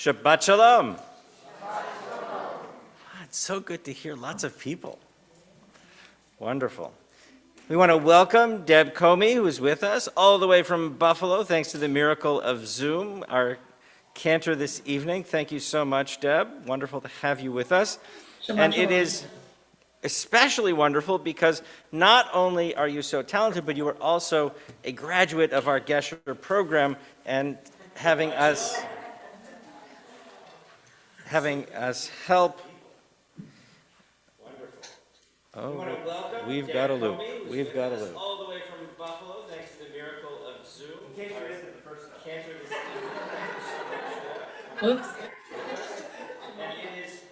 Shabbat Shalom. It's so good to hear lots of people. Wonderful. We want to welcome Deb Comey, who is with us all the way from Buffalo, thanks to the miracle of Zoom, our cantor this evening. Thank you so much, Deb. Wonderful to have you with us. And it is especially wonderful because not only are you so talented, but you are also a graduate of our Gesher program and having us help. Oh, we've got a loop. We've got a loop. All the way from Buffalo, thanks to the miracle of Zoom. In case you missed it the first time. Whoops. And it is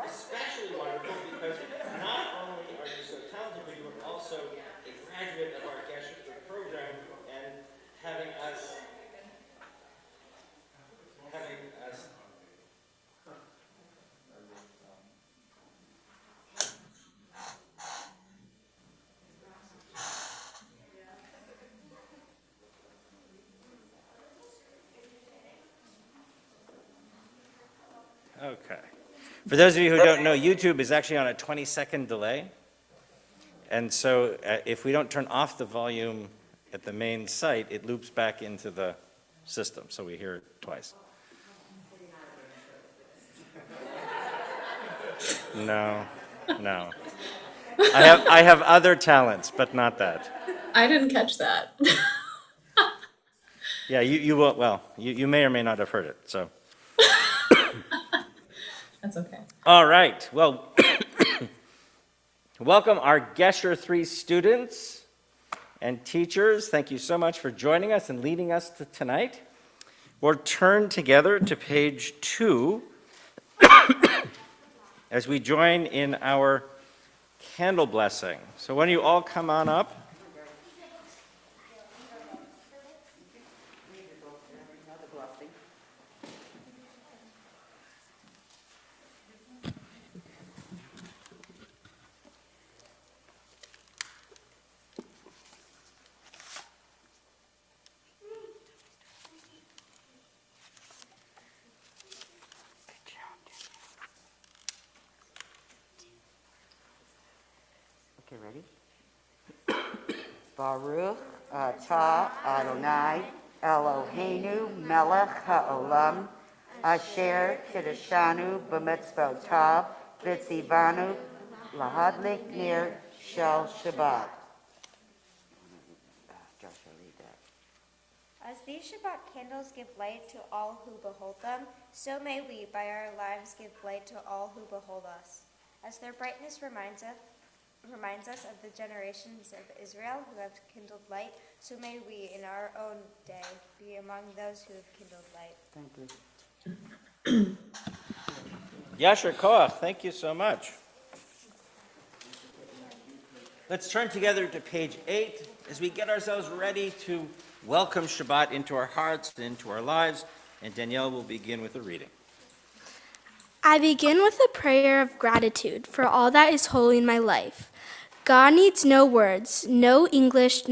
especially wonderful because not only are you so talented, but you are also a graduate of our Gesher program and having us Okay. For those of you who don't know, YouTube is actually on a 20-second delay. And so if we don't turn off the volume at the main site, it loops back into the system. So we hear it twice. No. I have other talents, but not that. I didn't catch that. Yeah, you will. Well, you may or may not have heard it. So. That's okay. All right. Well, welcome our Gesher 3 students and teachers. Thank you so much for joining us and leading us to tonight. We'll turn together to page 2 as we join in our candle blessing. So why don't you all come on up? ready? Baruch atah Adonai Eloheinu melech haolam asher kiddushanu b'mitzvotav v'tzivanu lahadlik ner shel Shabbat. Joshua, read that. As these Shabbat candles give light to all who behold them, so may we, by our lives, give light to all who behold us. As their brightness reminds us of the generations of Israel who have kindled light, so may we, in our own day, be among those who have kindled light. Thank you. Yasher Koach, thank you so much. Let's turn together to page 8 as we get ourselves ready to welcome Shabbat into our hearts and into our lives, and Danielle will begin with a reading. I begin with a prayer of gratitude for all that is holy in my life. God needs no words, no English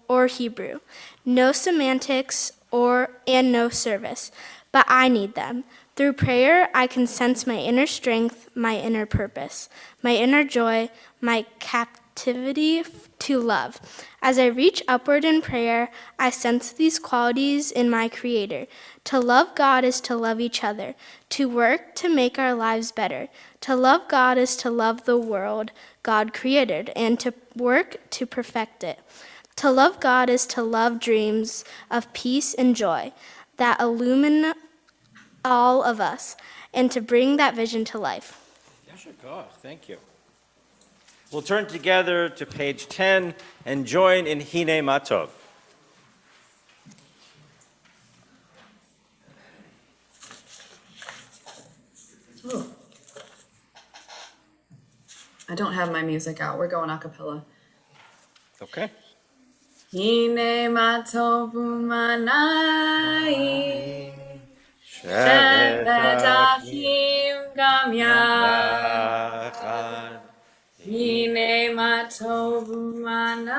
or Hebrew, no semantics and no service, but I need them. Through prayer, I can sense my inner strength, my inner purpose, my inner joy, my captivity to love. As I reach upward in prayer, I sense these qualities in my Creator. To love God is to love each other, to work to make our lives better. To love God is to love the world God created and to work to perfect it. To love God is to love dreams of peace and joy that illumine all of us and to bring that vision to life. Yasher Koach, thank you. We'll turn together to page 10 and join in Hine Matov. Oh. I don't have my music out. We're going a cappella. Okay. Hine matov umanai Shevet shevet achim gam Yachad. Hine matov umanai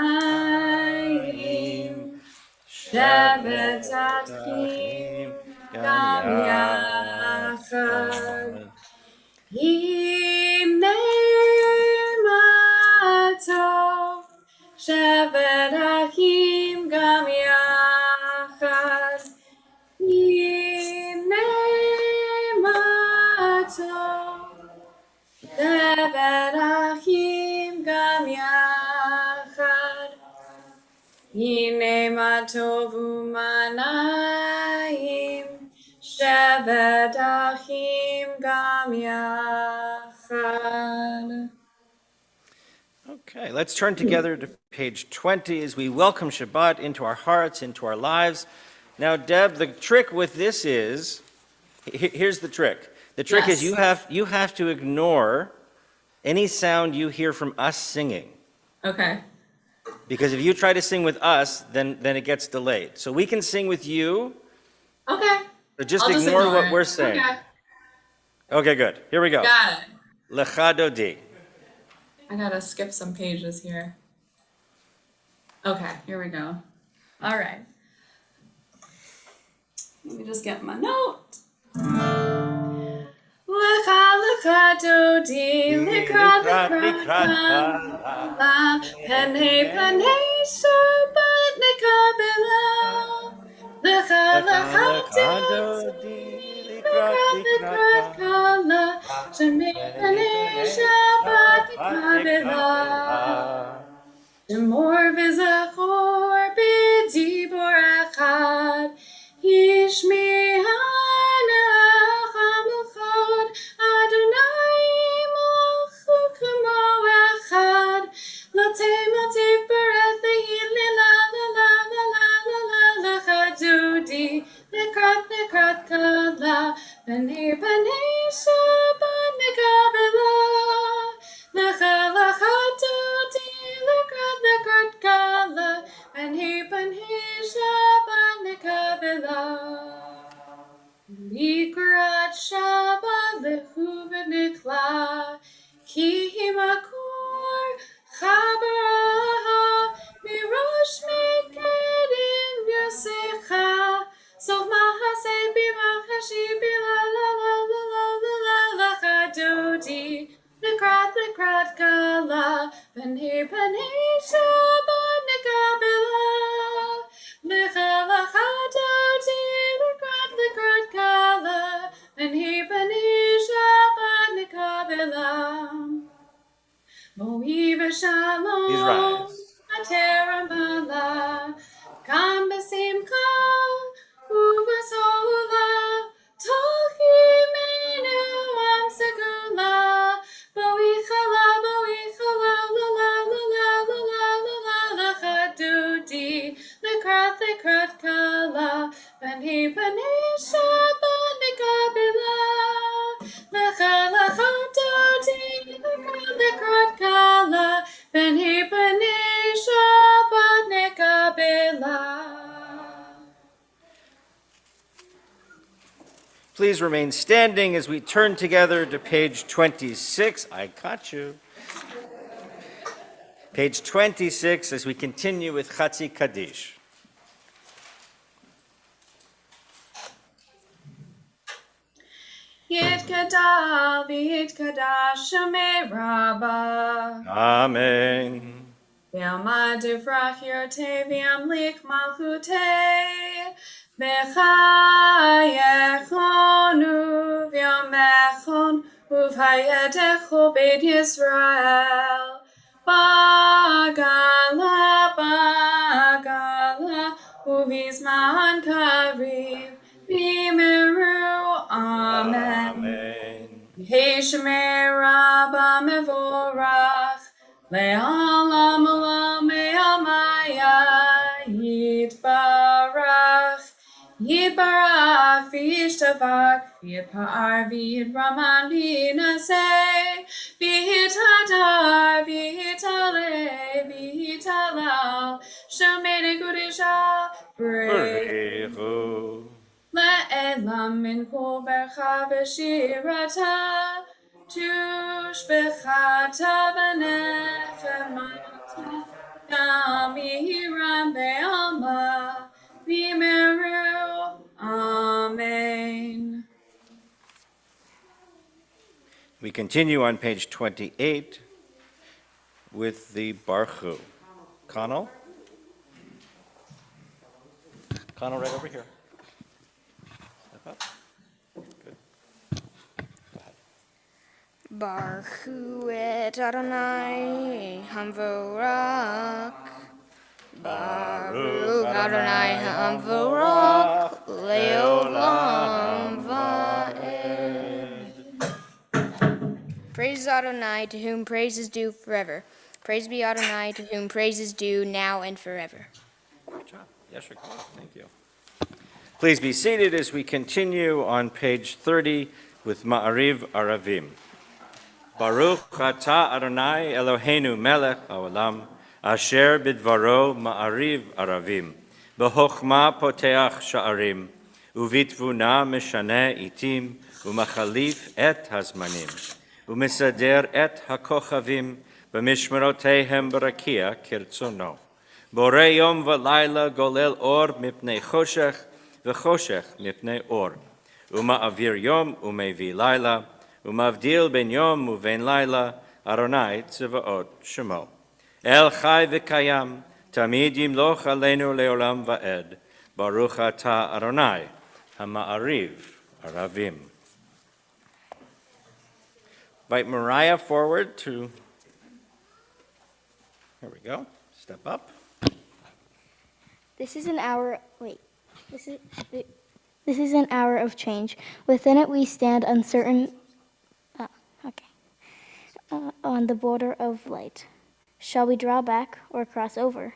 shevet achim gam yachad. Hine matov shevet achim gam yachad. Hine matov shevet achim gam yachad. Hine matov umanayim shevet achim gam yachad. Okay, let's turn together to page 20 as we welcome Shabbat into our hearts, into our lives. Now, Deb, the trick with this is, here's the trick. The trick is Yes. you have to ignore any sound you hear from us singing. Okay. Because if you try to sing with us, then it gets delayed. So we can sing with you, Okay. but just I'll ignore what it. we're saying. Okay. Okay, good. Here we go. Got it. Lecha Dodi. I gotta skip some pages here. Okay, here we go. All right. Let me just get my note. Lecha, lecha, dodi, likrat, likrat, kala, penei, penei, shabbat, nekabela. Lecha, lecha, dodi, likrat, likrat, kala, penei, penei, shabbat, nekabela. Shemor v'zachor b'dibor echad, yishmi'ana chamachad, Adonai malchu k'mo echad, latem lativ beret le'ili la la la la la la la lecha dudi, lekrat kala, penei penei shabbat nekabela, lecha lecha dudi, lekrat kala, penei shabbat nekabela. Likrat Shabbat lechu v'nikla, ki himakor chabara, mirosh mekedim yosecha, sof mahaseh b'machashi b'la la la la la la la lecha dodi, likrat kala, penei Selah. Please remain standing as we turn together to page 26. I caught you. Page 26 as we continue with Chatzi Kaddish. Yitkadal v'yitkadash Shemei Rabbah. Amen. V'yamad divrach yortei v'yamlik malchutei. V'chayechonu v'yamechon uvhayedecho beit Yisrael. Bagala, bagala, uvizman kariv, v'meru, amen. Amen. Yehei Shemei Rabbah mevorach, le'olam olam me'amaya, yitbarach, yitbarach, v'yishtavach, v'yitpa'ar, v'yitraman, v'yinaseh, v'yithadar, v'yitaleh, v'yitalal, Shemei Kudisha, Berechu. Le'elam min kol bercha v'shirata, tushbechata v'nechemata, Yam Yehiram ve'alma, v'meru, amen. We continue on page 28 with the Barchu. Connell? Connell, right over here. Step up. Good. Go ahead. Baruch et Adonai Hamvorach. Baruch Adonai Hamvorach Leolam Va'ed. Praise Adonai, to whom praise is due forever. Praise be Adonai, to whom praise is due now and forever. Good job. Yes, sir. Thank you. Please be seated as we continue on page 30 with Ma'ariv Aravim. Baruch atah Adonai Eloheinu melech haolam, asher bidvaro Ma'ariv Aravim, b'chokhmah poteach sha'arim, uvitvuna meshane itim, umachalif et hazmanim, umesader et hakochavim, b'mishmerotehem barakia kirtzono. Borei yom v'layla golel or mipnei choshech, v'choshech mipnei or. Uma'avir yom umevi layla, umavdil ben yom uven layla, Adonai tzvaot shemo. El chai v'kayam, tamid yimloch aleinu leolam va'ed. Baruch atah Adonai, hama'ariv aravim. Invite Mariah forward to, here we go, step up. This is an hour. This is an hour of change. Within it, we stand uncertain. On the border of light. Shall we draw back or cross over?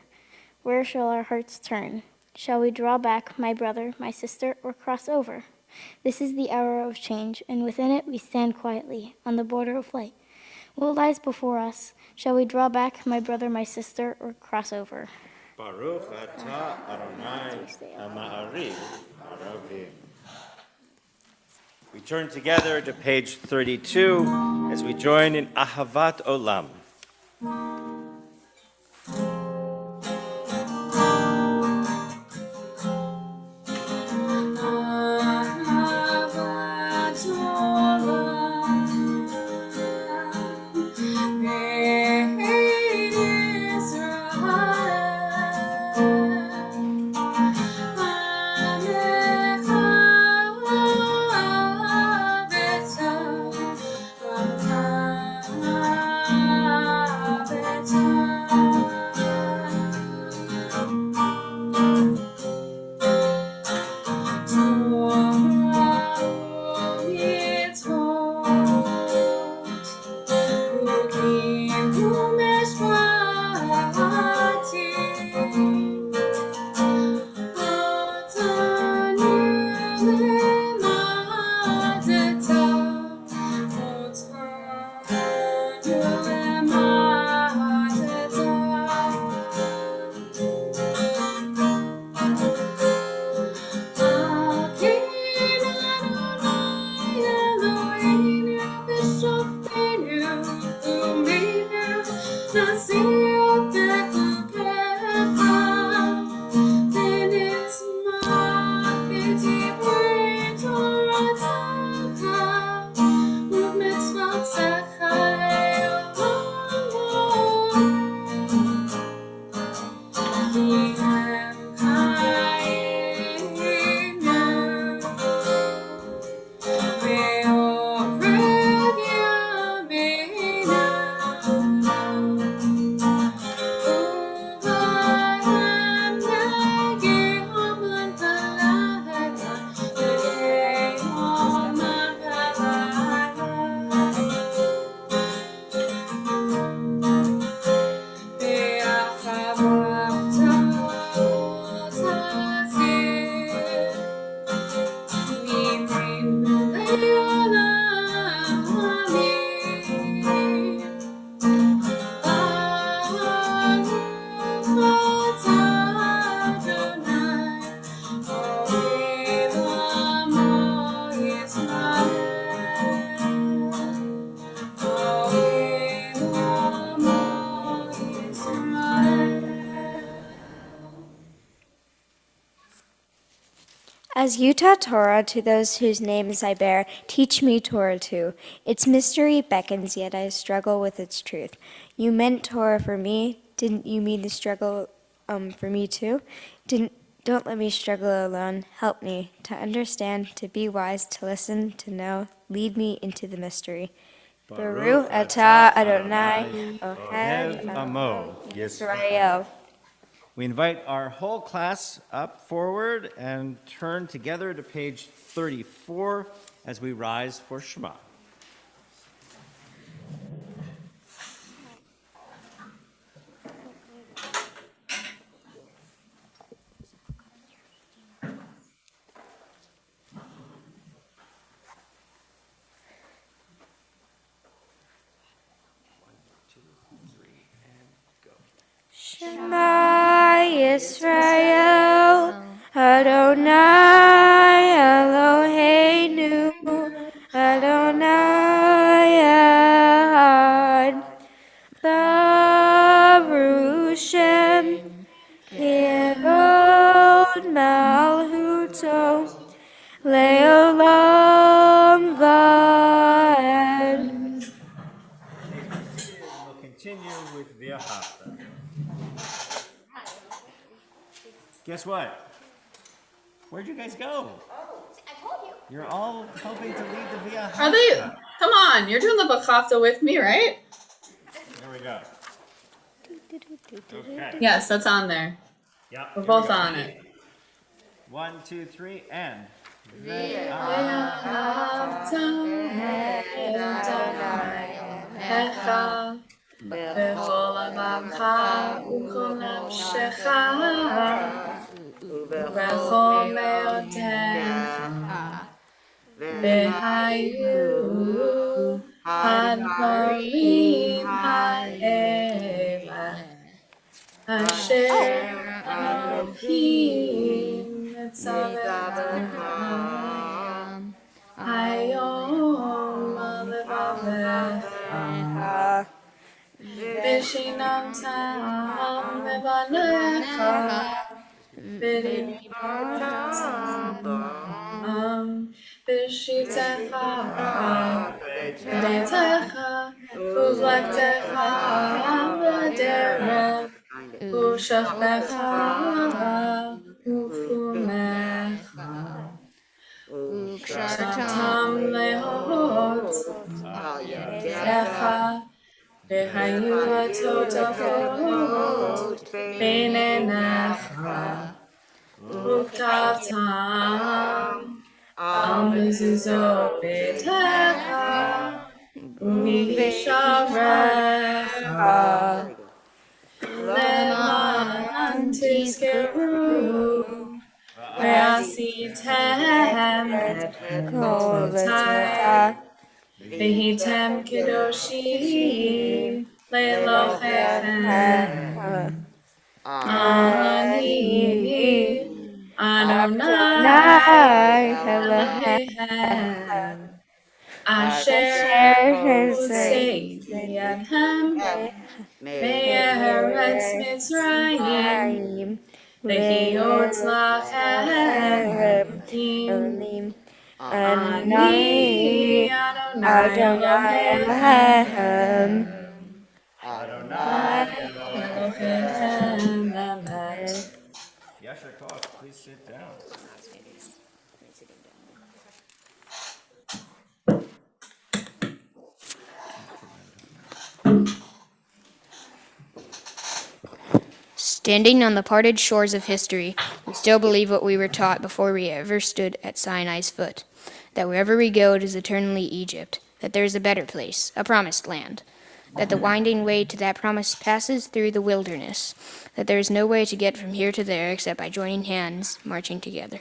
Where shall our hearts turn? Shall we draw back, my brother, my sister, or cross over? This is the hour of change, and within it we stand quietly on the border of light. What lies before us? Shall we draw back, my brother, my sister, or cross over? Baruch atah Adonai hama'ariv aravim. We turn together to page 32 as we join in Ahavat Olam. As you taught Torah to those whose names I bear, teach me Torah too. Its mystery beckons, yet I struggle with its truth. You meant Torah for me. Didn't you mean the struggle for me too? Don't let me struggle alone. Help me to understand, to be wise, to listen, to know. Lead me into the mystery. Baruch atah Adonai Ohev Amo. Yisrael. We invite our whole class up forward and turn together to page 34 as we rise for Shema. Shema Yisrael, Adonai Eloheinu, Adonai Echad. Baruch Shem Kivod Malchuto Leolam Vaed. We'll continue with Via Hafta. Guess what? Where'd you guys go? I told you. You're all helping to lead the Via Hafta. Are they? Come on, you're doing the B'chafta with me, right? There we go. Okay. Yes, that's on there. Yeah. We're both on it. 1, 2, 3, and. בכל לבבך ובכל נפשך ובכל מאודך והיו הדברים האלה אשר אלוהים מצווך היום על לבבך ושיננתם לבניך בדיבורתם בשבתך בביתך ובלכתך בדרך ושכבך ופומך וקשרתם להורות על ידיך והיו התותפות בין עיניך וכתבתם על מזוזות ביתך ובשעריך למען תזכרו ועשיתם את מצוותיי והייתם קדושים לאלוהיכם. אני אדוני אלוהיכם אשר הוצאתי אתכם מארץ מצרים להיות לכם אלוהים. אני אדוני אלוהיכם אלוהיכם אמת. Yasher Koch, please sit down. Standing on the parted shores of history, we still believe what we were taught before we ever stood at Sinai's foot, that wherever we go it is eternally Egypt, that there is a better place, a promised land, that the winding way to that promise passes through the wilderness, that there is no way to get from here to there except by joining hands, marching together.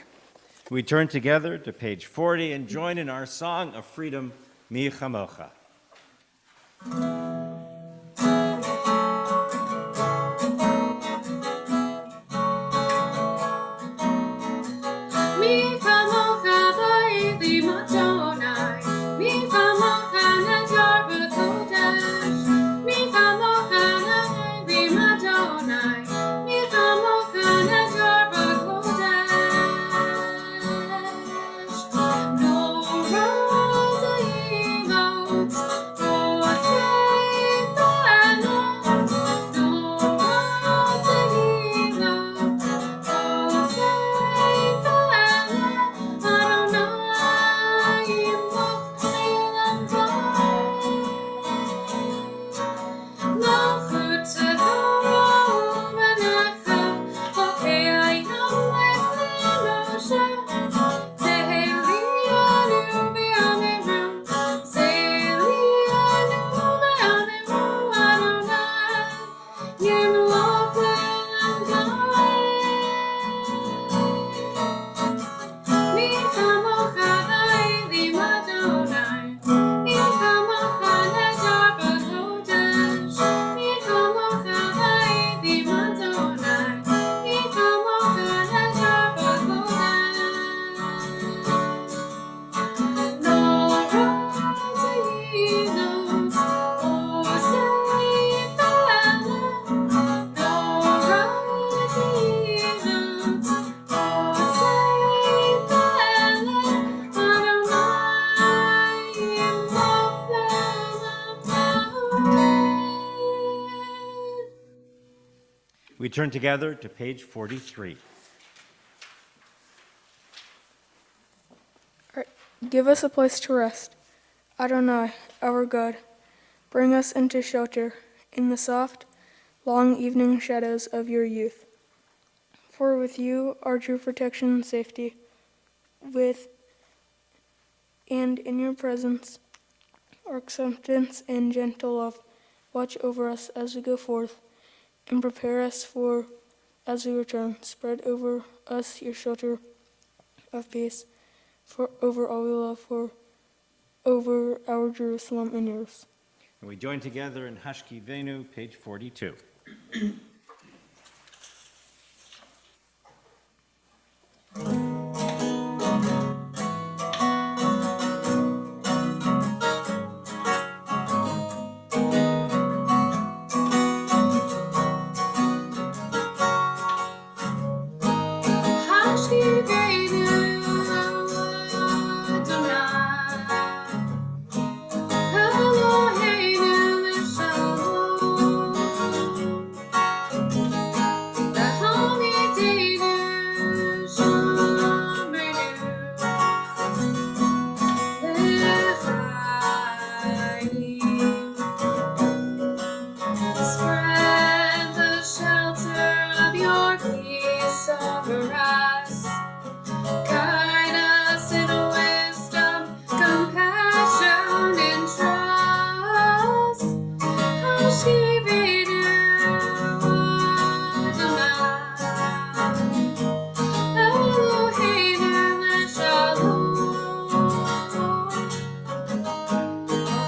We turn together to page 40 and join in our song of freedom, Mi Chamocha. turn together to page 43. Give us a place to rest. Adonai, our God, bring us into shelter in the soft, long evening shadows of your youth. For with you are true protection and safety, and in your presence are acceptance and gentle love. Watch over us as we go forth, and prepare us for as we return. Spread over us your shelter of peace, for over all we love, for over our Jerusalem and yours. And we join together in Hashki Venu, page 42. Spread the shelter of your peace over us. Guide us in wisdom, compassion, and trust. Hashivenu Adonai, Eloheinu Leshalom.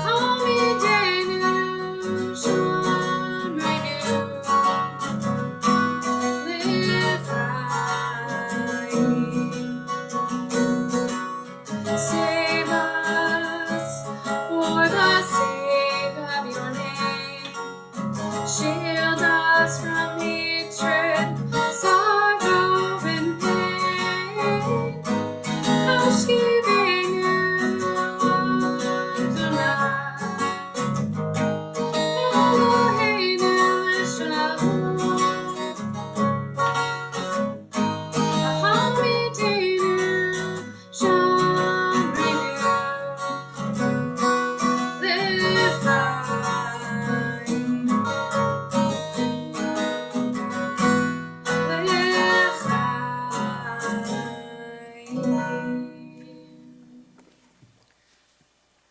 Hamidenu Shomrenu Livai. Save us for the sake of your name. Shield us from hatred, sorrow, and pain. Hashivenu Adonai, Eloheinu Leshalom. Hamidenu Shomrenu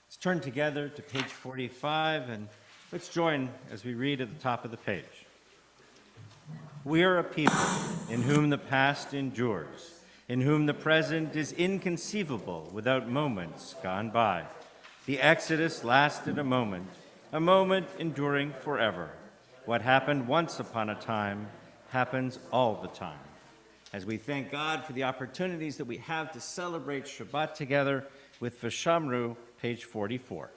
Let's turn together to page 45, and let's join as we read at the top of the page. We are a people in whom the past endures, in whom the present is inconceivable without moments gone by. The Exodus lasted a moment enduring forever. What happened once upon a time happens all the time. As we thank God for the opportunities that we have to celebrate Shabbat together with Vishamru, page 44.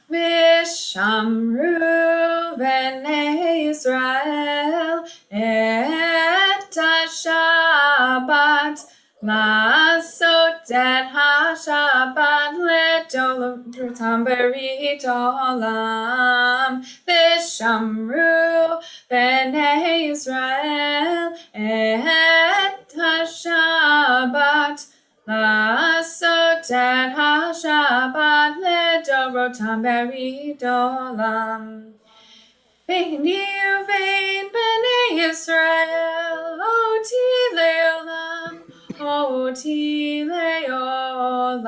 Vishamru b'nei Yisrael et ha-Shabbat Lasot et ha-Shabbat ledotam berit olam Vishamru b'nei Yisrael et ha-Shabbat Lasot et ha-Shabbat ledorotam berit olam. Ve'ni uvein b'nei Yisrael oti leolam, oti leolam.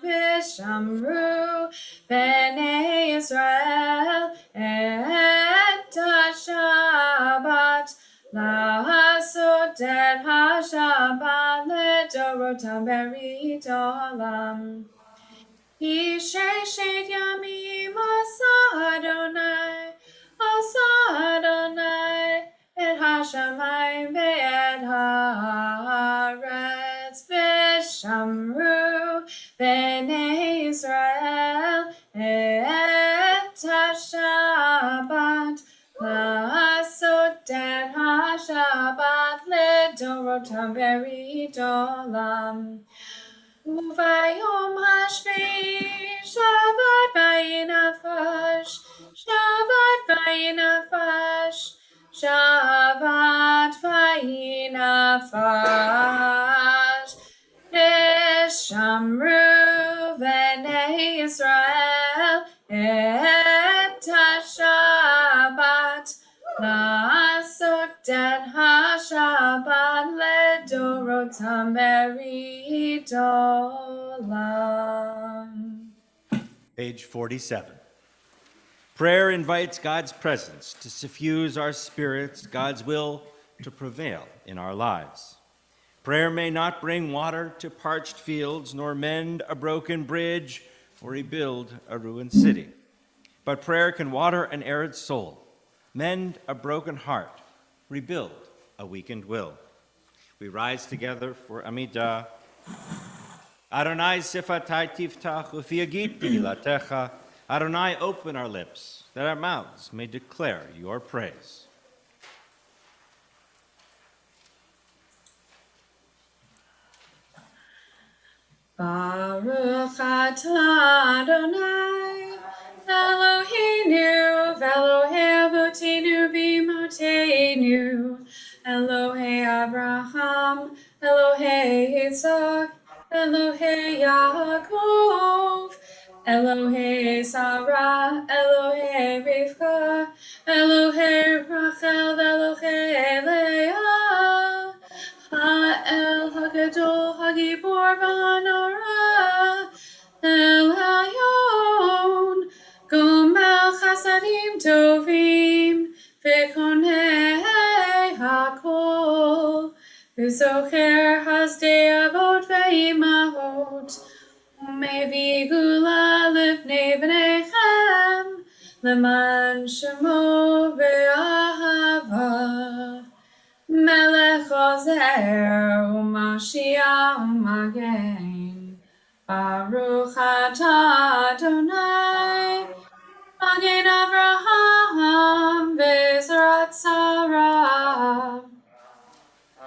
Vishamru b'nei Yisrael et ha-Shabbat Lasot et ha-Shabbat ledorotam berit olam. Sheshet yamim asa Adonai, et ha-shamayim ve'et haaretz. Vishamru b'nei Yisrael et ha-Shabbat Lasot et ha-Shabbat ledorotam berit olam. Uvayom hashvi Shabbat bayin afash Shabbat vayinafash, Shabbat vayinafash. Eshamru v'nei Yisrael et ha-Shabbat, la'asot et ha-Shabbat ledorotam beridolam. Page 47. Prayer invites God's presence to suffuse our spirits, God's will to prevail in our lives. Prayer may not bring water to parched fields, nor mend a broken bridge, or rebuild a ruined city. But prayer can water an arid soul, mend a broken heart, rebuild a weakened will. We rise together for Amidah. Adonai sifatai tiftach ufi yagid tehilatecha. Adonai, open our lips, that our mouths may declare your praise. Baruch atah Adonai, Eloheinu, Elohei Avotenu v'Imotenu, Elohei Abraham, Elohei Yitzhak, Elohei Yaakov, Elohei Sarah, Elohei Rivka, Elohei Rachel, Elohei Leah, Ha'el Haggadol Hagibor V'Hanora, El Hayon, Gomel Chasadim Tovim, V'Konei Hakol, V'Zocher Hasdei Avot V'Imahot, U'Mevi Gula Lifnei B'neichem, L'man Shemo V'Ahava. Melech Ozer u'Mashiach u'Magen, Baruch atah Adonai, Magen Avraham v'Ezrat Sarah.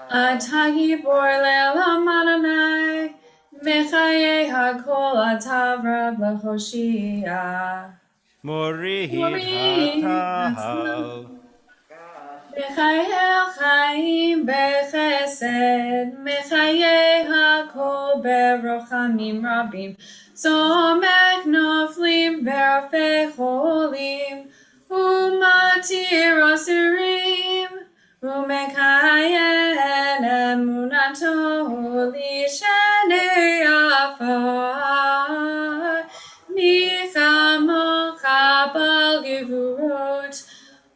Atah Gibor le'olam Adonai, Mechayei hakol atah Rav l'Choshia. Morih Morih hatal. Mechayel Chaim bechesed, Mechayei hakol berochamim rabim, Zomek noflim verafei cholim, Umatir asurim, Umekayen emunato lishenei afar, Michamocha bal gevurot,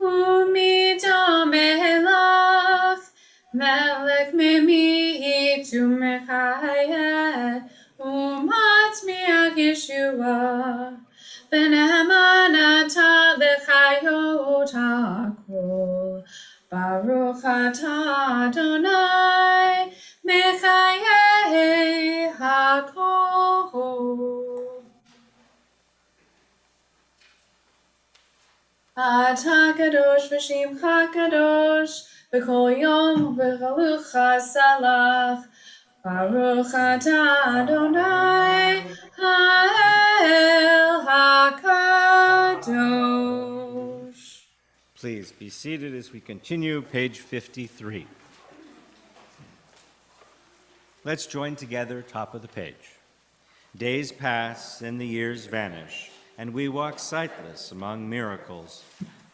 Umidomelach, Melech memihi tu mechayeh, Umatzmiach Yeshua, Benemanata lechayot hakol, Baruch atah Adonai, Mechayeh hakol. Atah kadosh v'shimcha kadosh, v'kol yom v'chalucha salach, Baruch atah Adonai, ha'el hakadosh. Please be seated as we continue, page 53. Let's join together, top of the page. Days pass and the years vanish, and we walk sightless among miracles.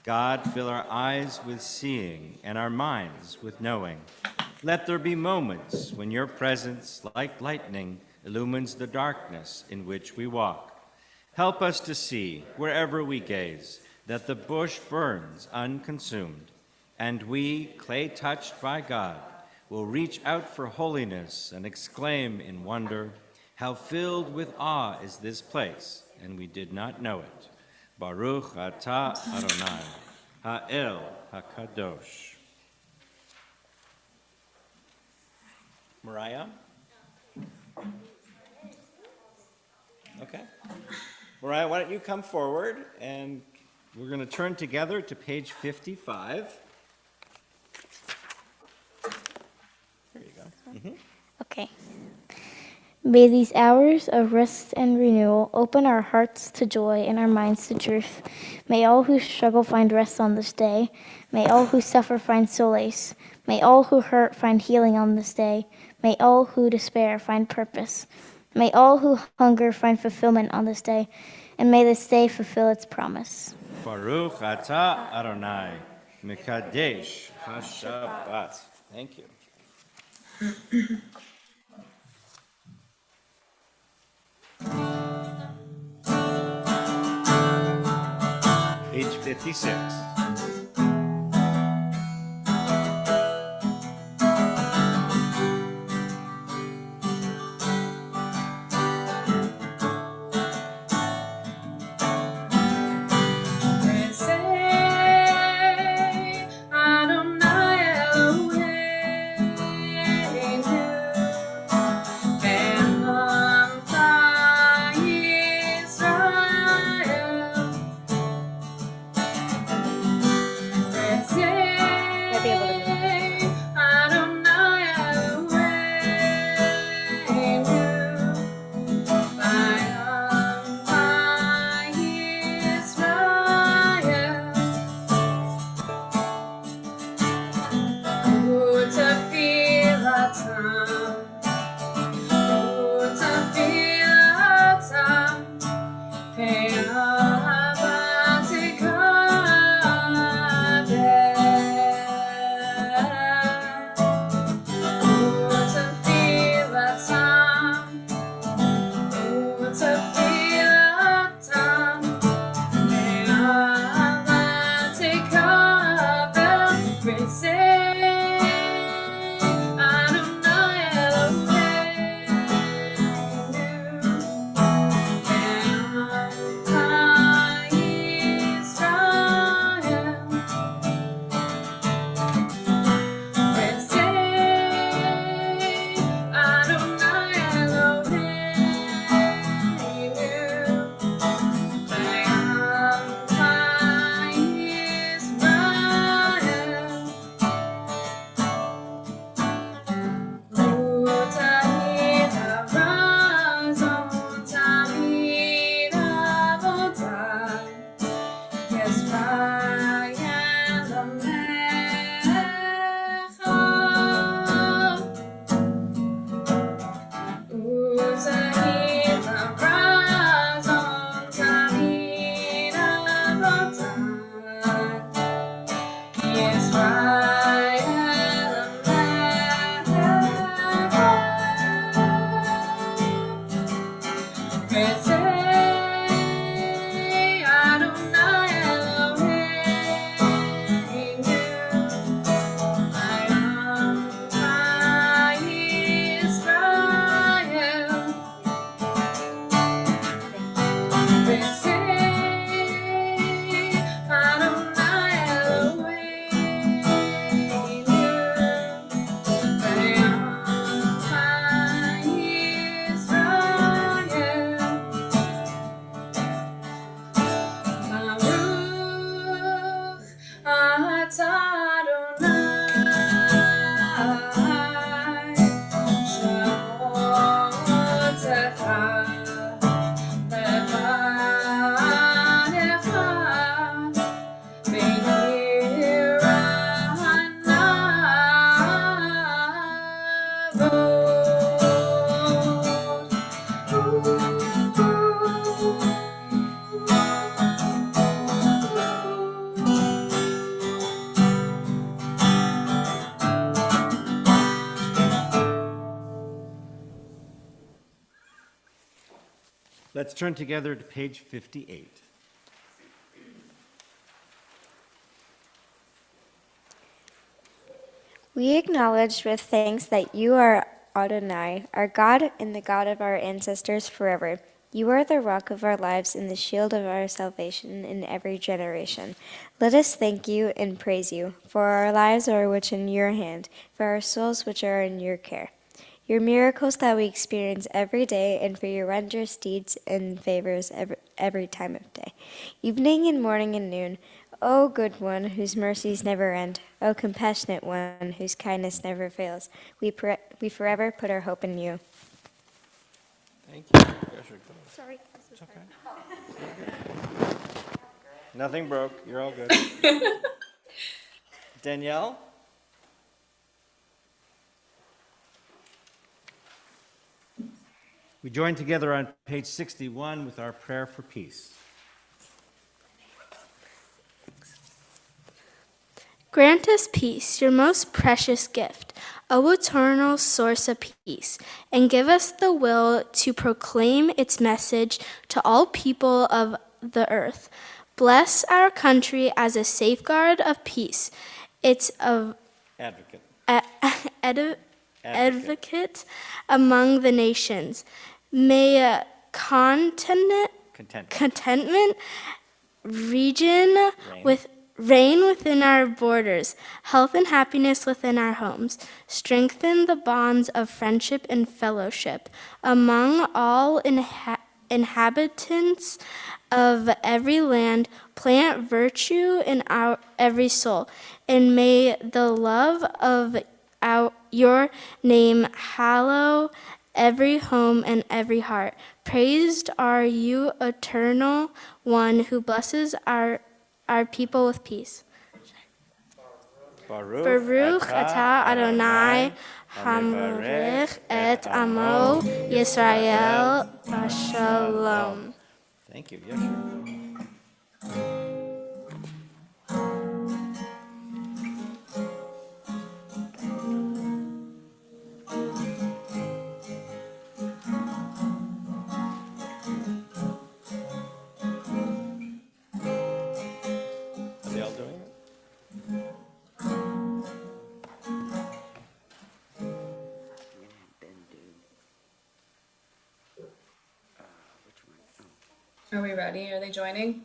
God, fill our eyes with seeing and our minds with knowing. Let there be moments when your presence, like lightning, illumines the darkness in which we walk. Help us to see, wherever we gaze, that the bush burns unconsumed, and we, clay touched by God, will reach out for holiness and exclaim in wonder, how filled with awe is this place, and we did not know it. Baruch atah Adonai, ha'el hakadosh. Mariah? Okay. Mariah, why don't you come forward, and we're going to turn together to page 55. There you go. Okay. May these hours of rest and renewal open our hearts to joy and our minds to truth. May all who struggle find rest on this day. May all who suffer find solace. May all who hurt find healing on this day. May all who despair find purpose. May all who hunger find fulfillment on this day. And may this day fulfill its promise. Baruch atah Adonai, Mekadesh HaShabbat. Thank you. Page 56. Might be able to move. Let's turn together to page 58. We acknowledge with thanks that you are Adonai, our God and the God of our ancestors forever. You are the rock of our lives and the shield of our salvation in every generation. Let us thank you and praise you, for our lives are which in your hand, for our souls which are in your care. Your miracles that we experience every day, and for your wondrous deeds and favors every time of day, evening and morning and noon. O good one, whose mercies never end, O compassionate one, whose kindness never fails, we forever put our hope in you. Thank you. Yeshua. Sorry. It's okay. Nothing broke. You're all good. Danielle? We join together on page 61 with our prayer for peace. Grant us peace, your most precious gift, O eternal source of peace, and give us the will to proclaim its message to all people of the earth. Bless our country as a safeguard of peace, its Advocate. advocate among the nations. May contentment reign within our borders, health and happiness within our homes. Strengthen the bonds of friendship and fellowship among all inhabitants of every land. Plant virtue in every soul, and may the love of your name hallow every home and every heart. Praised are you, eternal one, who blesses our people with peace. Baruch atah Adonai hamarich et amo Yisrael b'shalom. Thank you. Yeshua. Are they all doing it? Are we ready? Are they joining?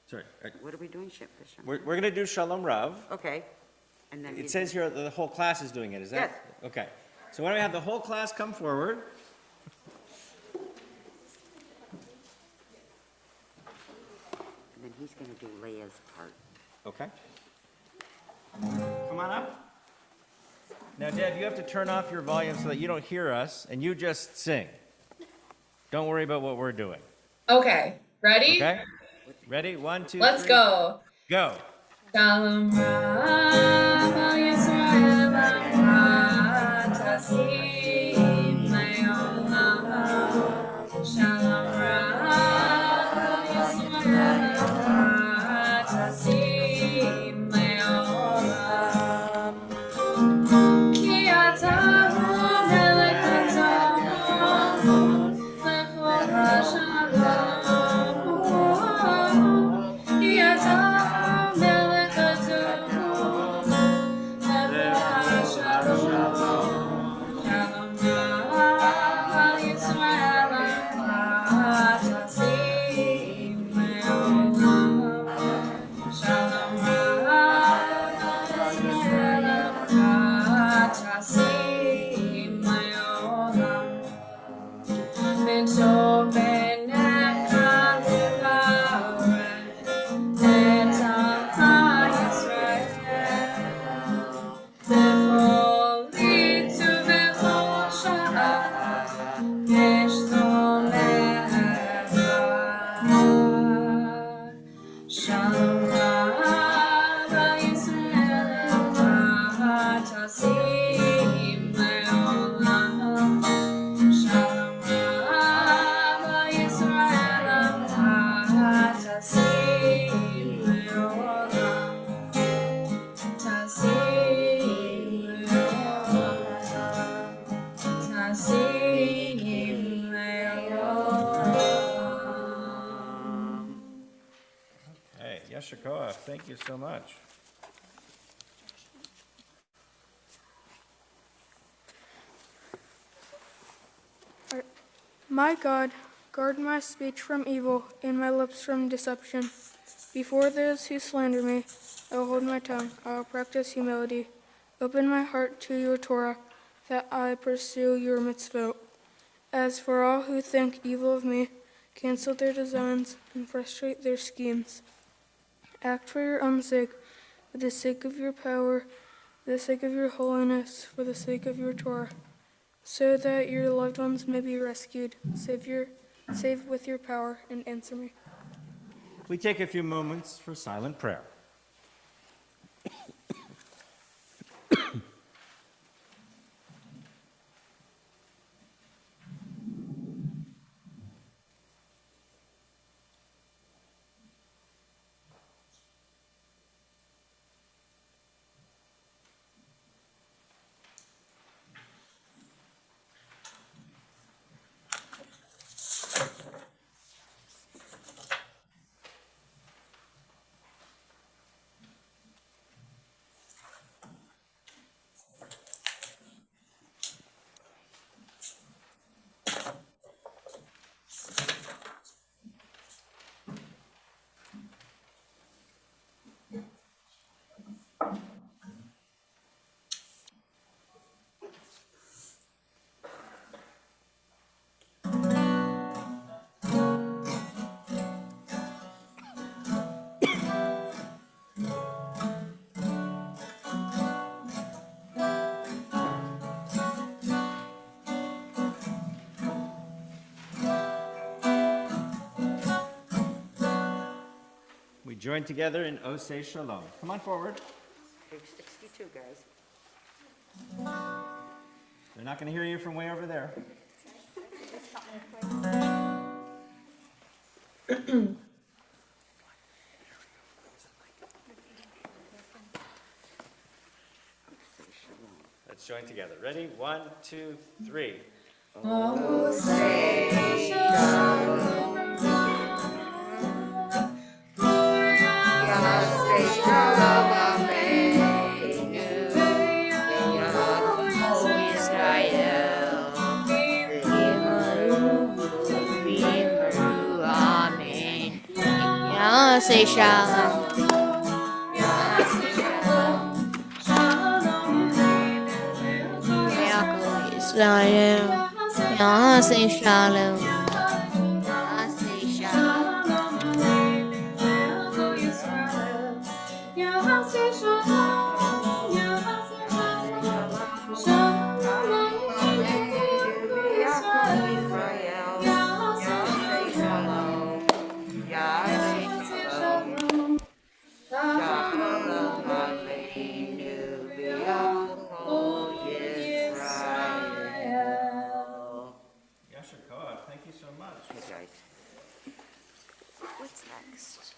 Sorry. What are we doing, Ship? We're going to do Shalom Rav. Okay. And then It says here the whole class is doing it, is that? Yes. Okay. So why don't we have the whole class come forward? And then he's going to do Leah's part. Okay. Come on up. Now, Deb, you have to turn off your volume so that you don't hear us, and you just sing. Don't worry about what we're doing. Okay, ready? Okay? Ready? 1, 2, Let's 3. go. Go. Shalom Rav al Yisrael ha'tasim le'olam. Shalom Rav al Yisrael ha'tasim le'olam. Ki atah melech hatzavot lechol ha'shalom. Ki atah Hey, Yeshua, thank you so much. My God, guard my speech from evil and my lips from deception. Before those who slander me, I will hold my tongue. I will practice humility. Open my heart to your Torah, that I pursue your mitzvot. As for all who think evil of me, cancel their designs and frustrate their schemes. Act for your own sake, for the sake of your power, for the sake of your holiness, for the sake of your Torah. so that your loved ones may be rescued. Save with your power and answer me. We take a few moments for silent prayer. We join together in Oseh Shalom. Come on forward. Page 62, guys. They're not going to hear you from way over there. Let's join together. Ready? 1, 2, 3. Say shalom. Israel. Say shalom. Say shalom. Yasher Koach, thank you so much. Hey, guys. What's next?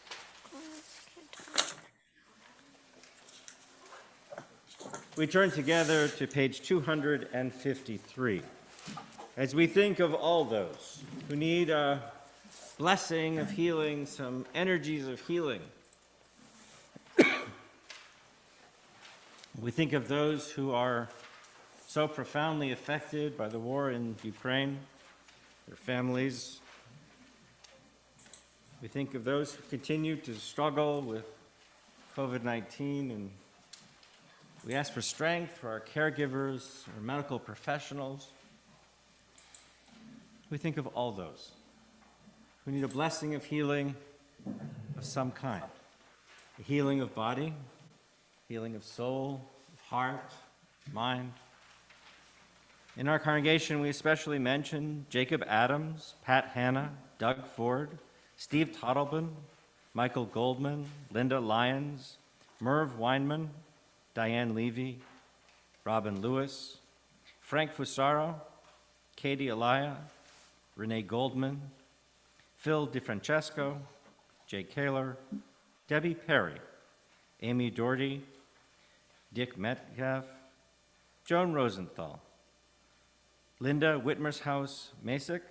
We turn together to page 253. As we think of all those who need a blessing of healing, some energies of healing, we think of those who are so profoundly affected by the war in Ukraine, their families. We think of those who continue to struggle with COVID-19, and we ask for strength for our caregivers, our medical professionals. We think of all those who need a blessing of healing of some kind. A healing of body, healing of soul, of heart, mind. In our congregation, we especially mention Jacob Adams, Pat Hanna, Doug Ford, Steve Tottleben, Michael Goldman, Linda Lyons, Merv Weinman, Diane Levy, Robin Lewis, Frank Fusaro, Katie Alaya, Renee Goldman, Phil DeFrancesco, Jay Kaler, Debbie Perry, Amy Doherty, Dick Metcalf, Joan Rosenthal, Linda Whitmershouse Masick,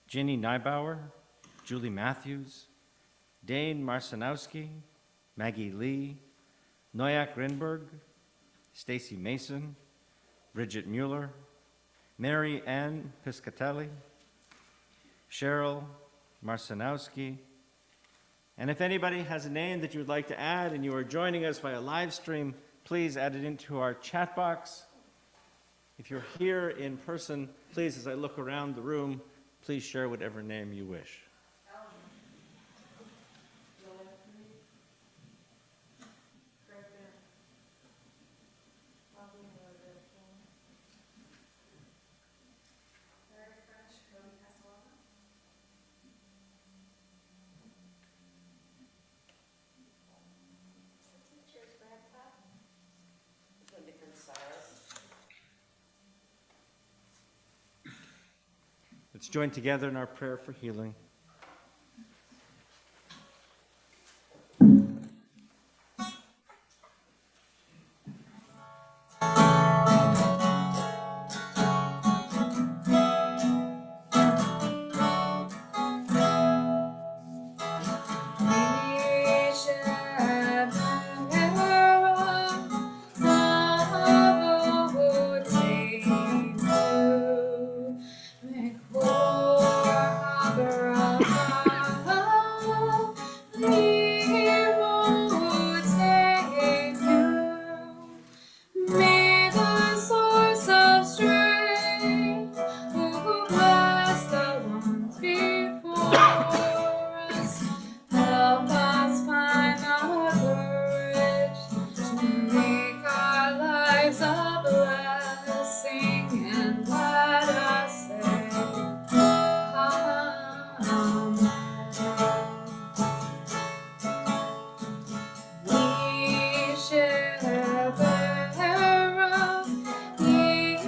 Ginny Neibauer, Julie Matthews, Dane Marcinowski, Maggie Lee, Noyak Grinberg, Stacy Mason, Bridget Mueller, Mary Ann Piscatelli, Cheryl Marcinowski. And if anybody has a name that you would like to add and you are joining us via live stream, please add it into our chat box. If you're here in person, please, as I look around the room, please share whatever name you wish. Let's join together in our prayer for healing. May the source of strength, who bless the ones before us, help us find the courage to make our lives a blessing, and let us say, Amen. We shall bear up in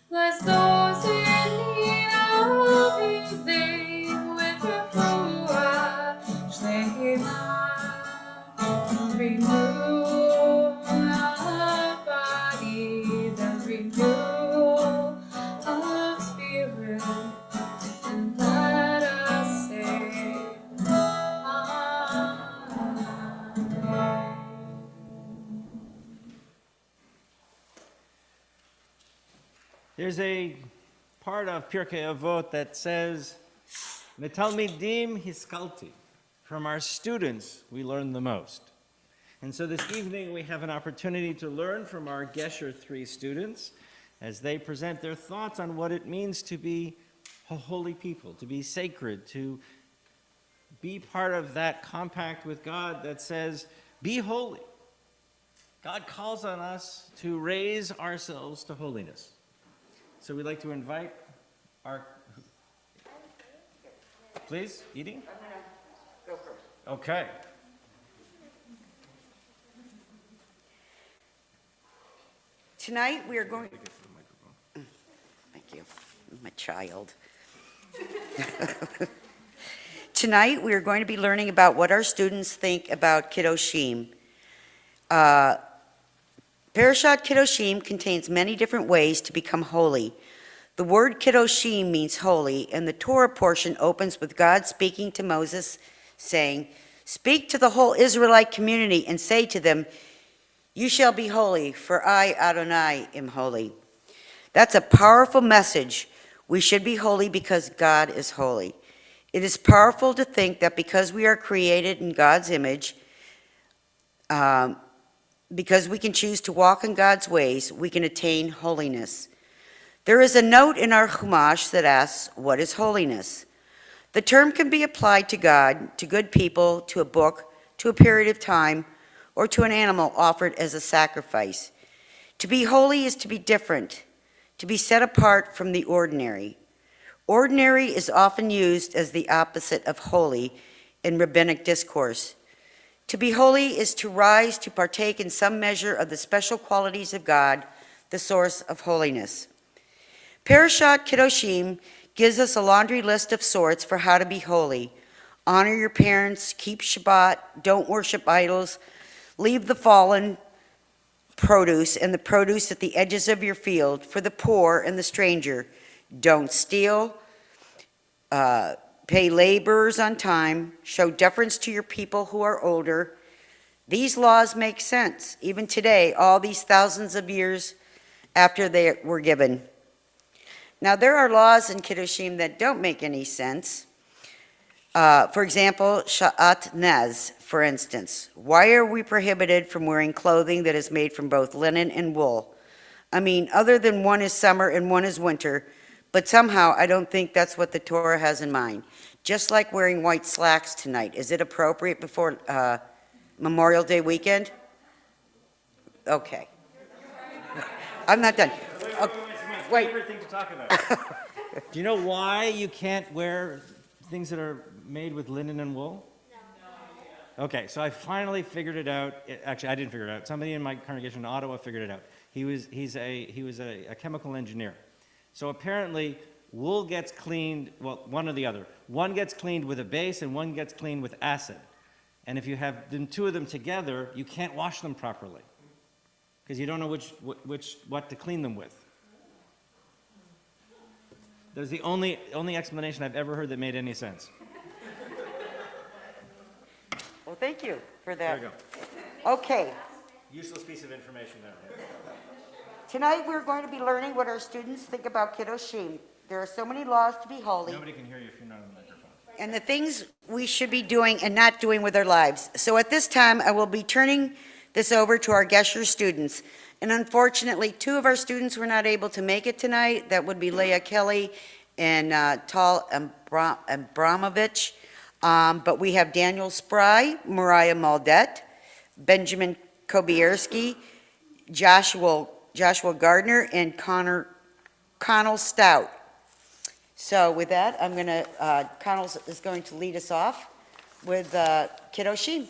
Bless those in need of healing with Refuah Shlema. Renew our body, the renewal of spirit, and let us say, Amen. There's a part of Pirkei Avot that says, Metalmidim hiskalti. From our students, we learn the most. And so this evening, we have an opportunity to learn from our Gesher 3 students as they present their thoughts on what it means to be a holy people, to be sacred, to be part of that compact with God that says, be holy. God calls on us to raise ourselves to holiness. So we'd like to invite our... Please, eating? Okay. Tonight, we are going... Thank you. My child. Tonight, we are going to be learning about what our students think about Kiddushim. Parashat Kiddushim contains many different ways to become holy. The word Kiddushim means holy, and the Torah portion opens with God speaking to Moses, saying, "Speak to the whole Israelite community and say to them, 'You shall be holy, for I, Adonai, am holy.'" That's a powerful message. We should be holy because God is holy. It is powerful to think that because we are created in God's image, because we can choose to walk in God's ways, we can attain holiness. There is a note in our Chumash that asks, what is holiness? The term can be applied to God, to good people, to a book, to a period of time, or to an animal offered as a sacrifice. To be holy is to be different, to be set apart from the ordinary. Ordinary is often used as the opposite of holy in rabbinic discourse. To be holy is to rise to partake in some measure of the special qualities of God, the source of holiness. Parashat Kiddushim gives us a laundry list of sorts for how to be holy. Honor your parents, keep Shabbat, don't worship idols, leave the fallen produce and the produce at the edges of your field for the poor and the stranger. Don't steal, pay laborers on time, show deference to your people who are older. These laws make sense, even today, all these thousands of years after they were given. Now, there are laws in Kiddushim that don't make any sense. For example, Sha'at Nez, for instance. Why are we prohibited from wearing clothing that is made from both linen and wool? I mean, other than one is summer and one is winter, but somehow I don't think that's what the Torah has in mind. Just like wearing white slacks tonight. Is it appropriate before Memorial Day weekend? Okay. I'm not done. Wait. Favorite thing to talk about. Do you know why you can't wear things that are made with linen and wool? No. Okay, so I finally figured it out. Actually, I didn't figure it out. Somebody in my congregation in Ottawa figured it out. He was a chemical engineer. So apparently, wool gets cleaned, well, one or the other. One gets cleaned with a base and one gets cleaned with acid. And if you have the two of them together, you can't wash them properly because you don't know what to clean them with. That's the only explanation I've ever heard that made any sense. Well, thank you for There that. you go. Okay, Useless piece of information there. tonight we're going to be learning what our students think about Kiddushim. There are so many laws to be holy, Nobody can hear you if you're not on the microphone. and the things we should be doing and not doing with our lives. So at this time, I will be turning this over to our Gesher students. And unfortunately, two of our students were not able to make it tonight. That would be Leah Kelly and Tal Abramovich. But we have Daniel Spry, Mariah Maldet, Benjamin Kobierski, Joshua Gardner, and Connell Stout. So with that, I'm going to, Connell is going to lead us off with Kiddushim.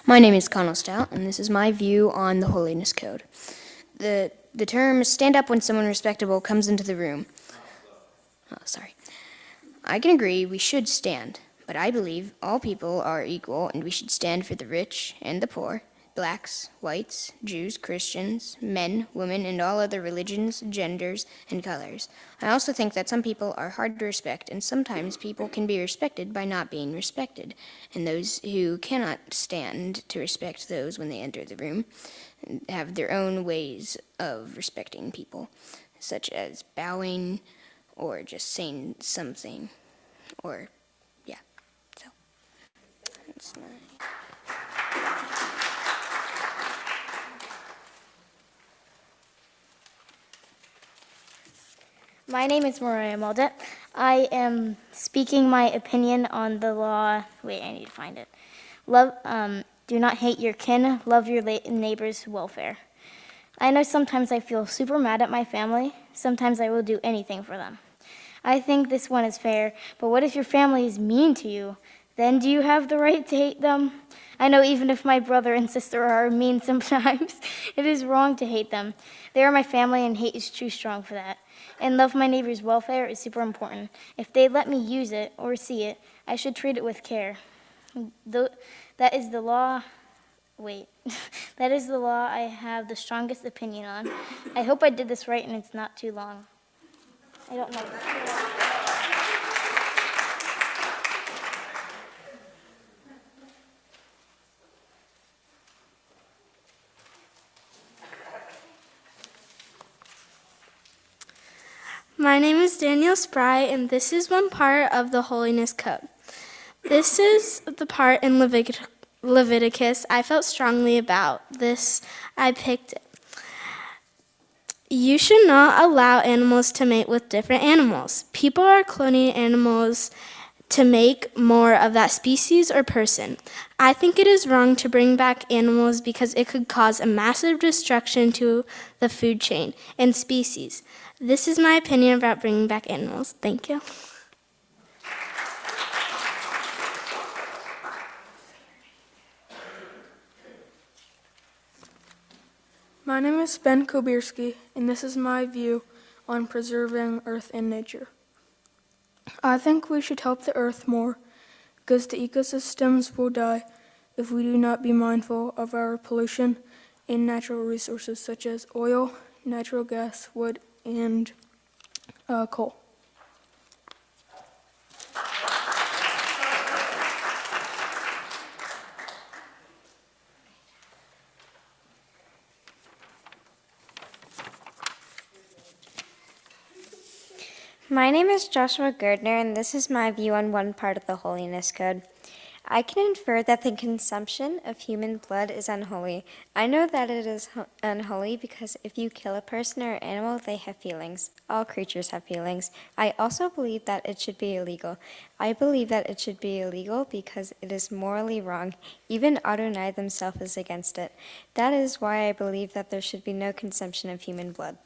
My name is Connell Stout, and this is my view on the Holiness Code. The term stand up when someone respectable comes into the room. Oh, sorry. I can agree we should stand, but I believe all people are equal and we should stand for the rich and the poor, blacks, whites, Jews, Christians, men, women, and all other religions, genders, and colors. I also think that some people are hard to respect, and sometimes people can be respected by not being respected, and those who cannot stand to respect those when they enter the room have their own ways of respecting people, such as bowing or just saying something, or, yeah, so, that's nice. My name is Mariah Maldet. I am speaking my opinion on the law. Wait, I need to find it. Do not hate your kin. Love your neighbor's welfare. I know sometimes I feel super mad at my family. Sometimes I will do anything for them. I think this one is fair, but what if your family is mean to you? Then do you have the right to hate them? I know even if my brother and sister are mean sometimes, it is wrong to hate them. They are my family and hate is too strong for that. And love my neighbor's welfare is super important. If they let me use it or see it, I should treat it with care. That is the law. That is the law I have the strongest opinion on. I hope I did this right and it's not too long. I don't know. My name is Daniel Spry, and this is one part of the Holiness Code. This is the part in Leviticus I felt strongly about. This, I picked it. You should not allow animals to mate with different animals. People are cloning animals to make more of that species or person. I think it is wrong to bring back animals because it could cause a massive destruction to the food chain and species. This is my opinion about bringing back animals. Thank you. My name is Ben Kobierski, and this is my view on preserving Earth and nature. I think we should help the Earth more, because the ecosystems will die if we do not be mindful of our pollution and natural resources such as oil, natural gas, wood, and coal. My name is Joshua Gardner, and this is my view on one part of the Holiness Code. I can infer that the consumption of human blood is unholy. I know that it is unholy because if you kill a person or animal, they have feelings. All creatures have feelings. I also believe that it should be illegal. I believe that it should be illegal because it is morally wrong. Even Adonai himself is against it. That is why I believe that there should be no consumption of human blood.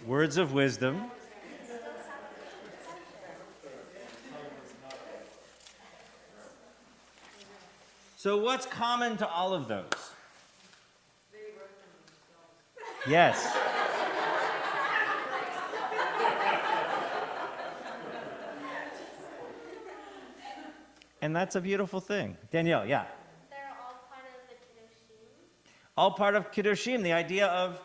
Words of wisdom. So what's common to all of those? Yes. And that's a beautiful thing. Danielle, yeah. They're all part of the Kiddushim. All part of Kiddushim, the idea of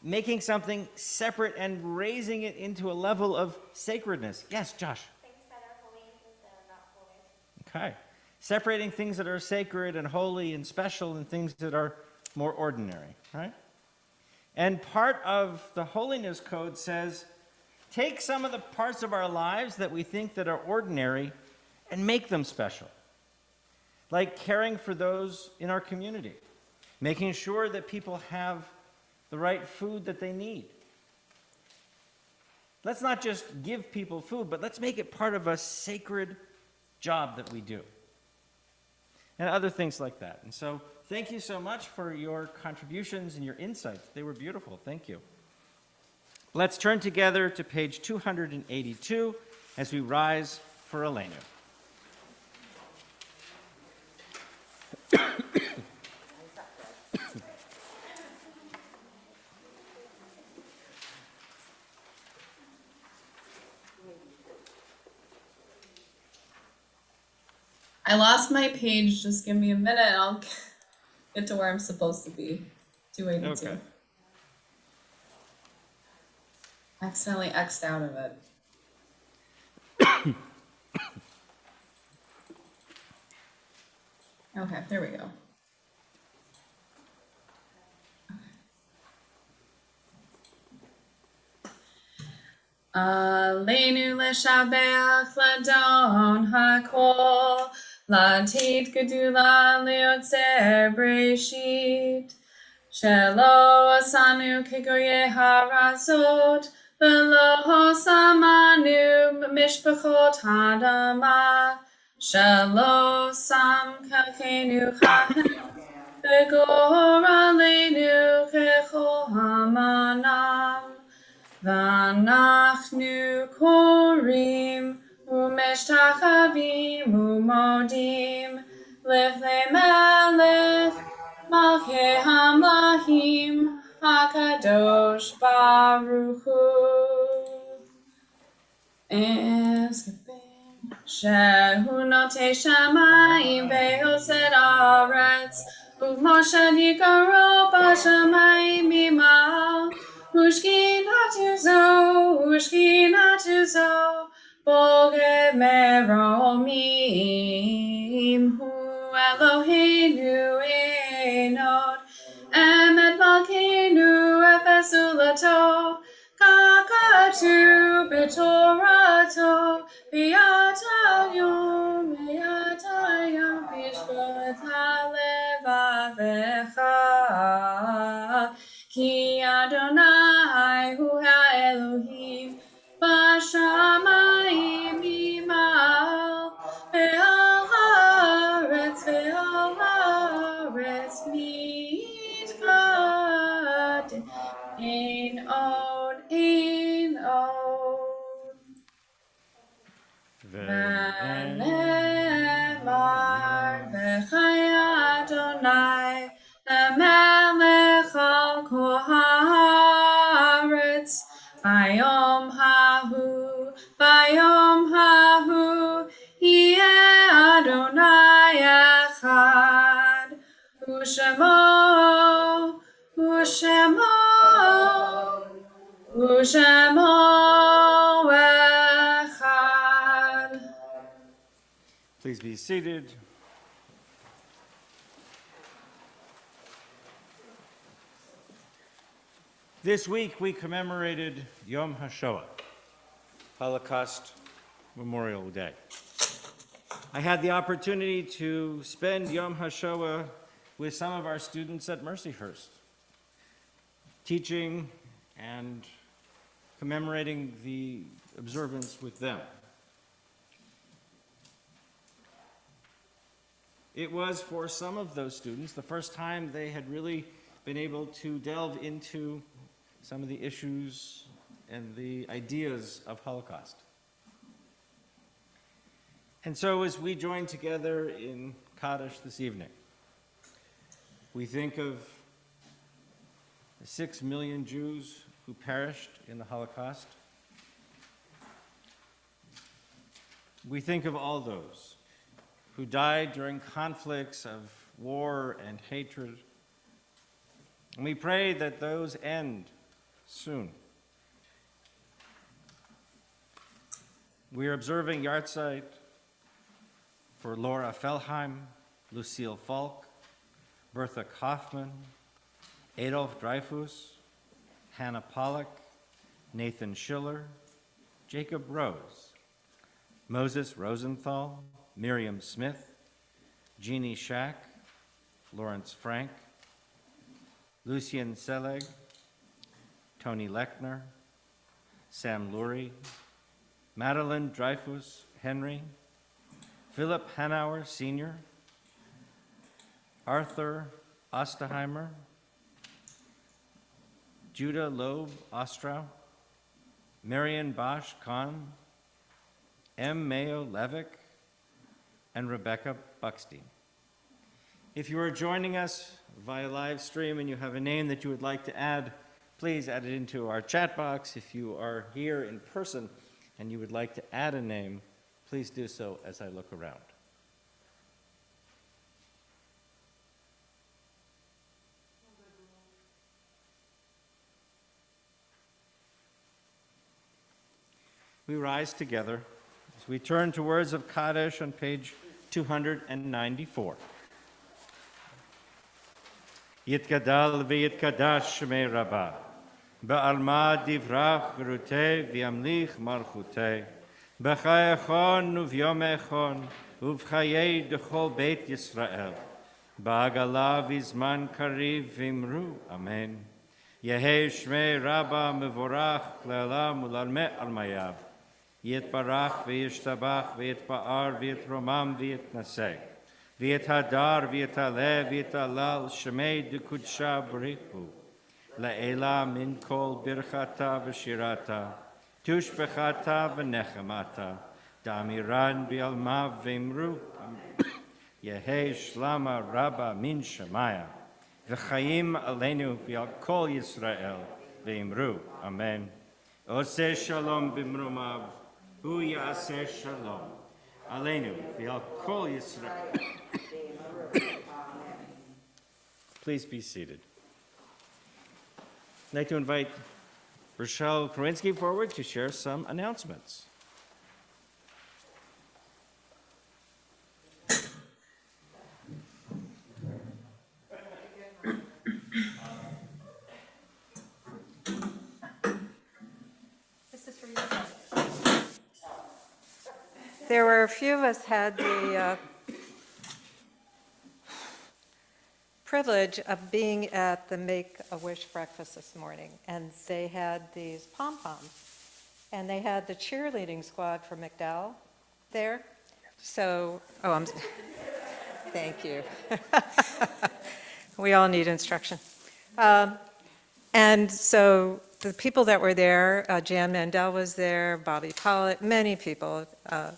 making something separate and raising it into a level of sacredness. Yes, Josh. Things that are holy and things that are not holy. Okay. Separating things that are sacred and holy and special and things that are more ordinary, right? And part of the holiness code says, take some of the parts of our lives that we think that are ordinary and make them special. Like caring for those in our community, making sure that people have the right food that they need. Let's not just give people food, but let's make it part of a sacred job that we do. And other things like that. And so thank you so much for your contributions and your insights. They were beautiful. Thank you. Let's turn together to page 282 as we rise for Elenu. I lost my page. Just give me a minute and I'll get to where I'm supposed to be. 282. Okay. Accidentally X'd out of it. Okay, there we go. Aleinu leshabeach ladon hakol latit gedula liotzer breshit shelo asanu kegoye harazot velo samanu mishpachot hadama shelo sam kakenu chachem begor aleinu kechol hamanam Vanachnu korim umeshtachavim umodim lifnei melech malchei hamlachim hakadosh baruch hu. Shehu notei shamayim ve'osed aretz u'moshe yikaro b'shamayim imal Ushkinatu zo, boge meromim, hu Eloheinu enod, emet malkeinu efesulato, kakatu betorato, beatayom, bishvat halevavecha, Ki Adonai hu ha'Elohim b'shamayim imal ve'al haaretz mitkad ein od V'nemar v'chaya Adonai Melech al kol haaretz Bayom hahu Yeh Adonai echad Ushemo echad. Please be seated. This week we commemorated Yom HaShoah, Holocaust Memorial Day. I had the opportunity to spend Yom HaShoah with some of our students at Mercyhurst, teaching and commemorating the observance with them. It was for some of those students the first time they had really been able to delve into some of the issues and the ideas of Holocaust. And so as we join together in Kaddish this evening, we think of the 6 million Jews who perished in the Holocaust. We think of all those who died during conflicts of war and hatred. And we pray that those end soon. We are observing Yahrzeit for Laura Fellheim, Lucille Falk, Bertha Kaufman, Adolf Dreyfus, Hannah Pollock, Nathan Schiller, Jacob Rose, Moses Rosenthal, Miriam Smith, Jeannie Shack, Lawrence Frank, Lucien Selig, Tony Lechner, Sam Lurie, Madeline Dreyfus Henry, Philip Hanauer Sr., Arthur Osterheimer, Judah Loeb Ostrow, Marion Bosch Kahn, M. Mayo Levick, and Rebecca Buckstein. If you are joining us via live stream and you have a name that you would like to add, please add it into our chat box. If you are here in person and you would like to add a name, please do so as I look around. We rise together as we turn to words of Kaddish on page 294. Yitgadal v'yitkadash shmei Rabbah, ba'alma divrach v'ruteh v'yamlich malchuteh, b'chai echon u'v'yom echon, u'v'chayei d'chol beit Yisrael, ba'agala v'zman kariv v'imru, amen. Yehei shmei Rabbah mevorach le'olam u'lalmeh almayav, יתברך וישתבח ויתפאר ויתרומם ויתנשא ויתהדר ויתעלה ויתהלל שמי דקודשה בריחו לעילה מן כל ברכתה ושירתה תושבחתה ונחמתה דאמירן בעלמה ואמרו יהי שלמה רבה מן שמיה וחיים עלינו ועל כל ישראל ואמרו אמן. עושה שלום במרומיו הוא יעשה שלום עלינו ועל כל ישראל. Please be seated. I'd like to invite Rochelle Kowinski forward to share some announcements. There were a few of us had the privilege of being at the Make-A-Wish breakfast this morning, and they had these pom-poms, and they had the cheerleading squad from McDowell there. So, thank you. We all need instruction. And so the people that were there, Jan Mandel was there, Bobby Pollitt, many people,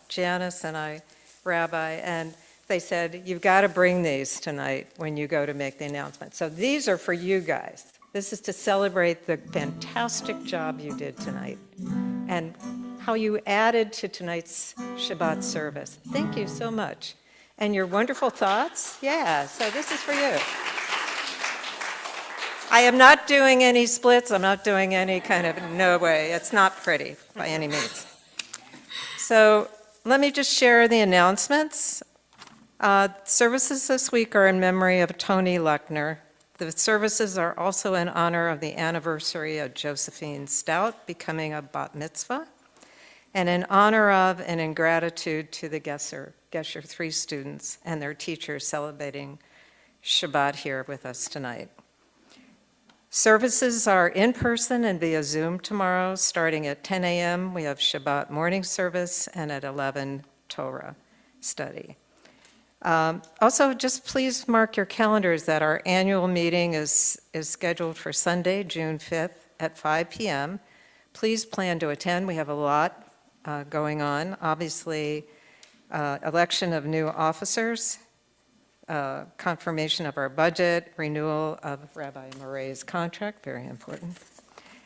Janice and I, Rabbi, and they said, you've got to bring these tonight when you go to make the announcement. So these are for you guys. This is to celebrate the fantastic job you did tonight and how you added to tonight's Shabbat service. Thank you so much. And your wonderful thoughts. Yeah, so this is for you. I am not doing any splits. I'm not doing any kind of, no way. It's not pretty by any means. So let me just share the announcements. Services this week are in memory of Tony Lechner. The services are also in honor of the anniversary of Josephine Stout becoming a bat mitzvah, and in honor of and in gratitude to the Gesher 3 students and their teachers celebrating Shabbat here with us tonight. Services are in person and via Zoom tomorrow, starting at 10 a.m. We have Shabbat morning service, and at 11, Torah study. Also, just please mark your calendars that our annual meeting is scheduled for Sunday, June 5th at 5 p.m. please plan to attend. We have a lot going on. Obviously, election of new officers, confirmation of our budget, renewal of Rabbi Murray's contract, very important.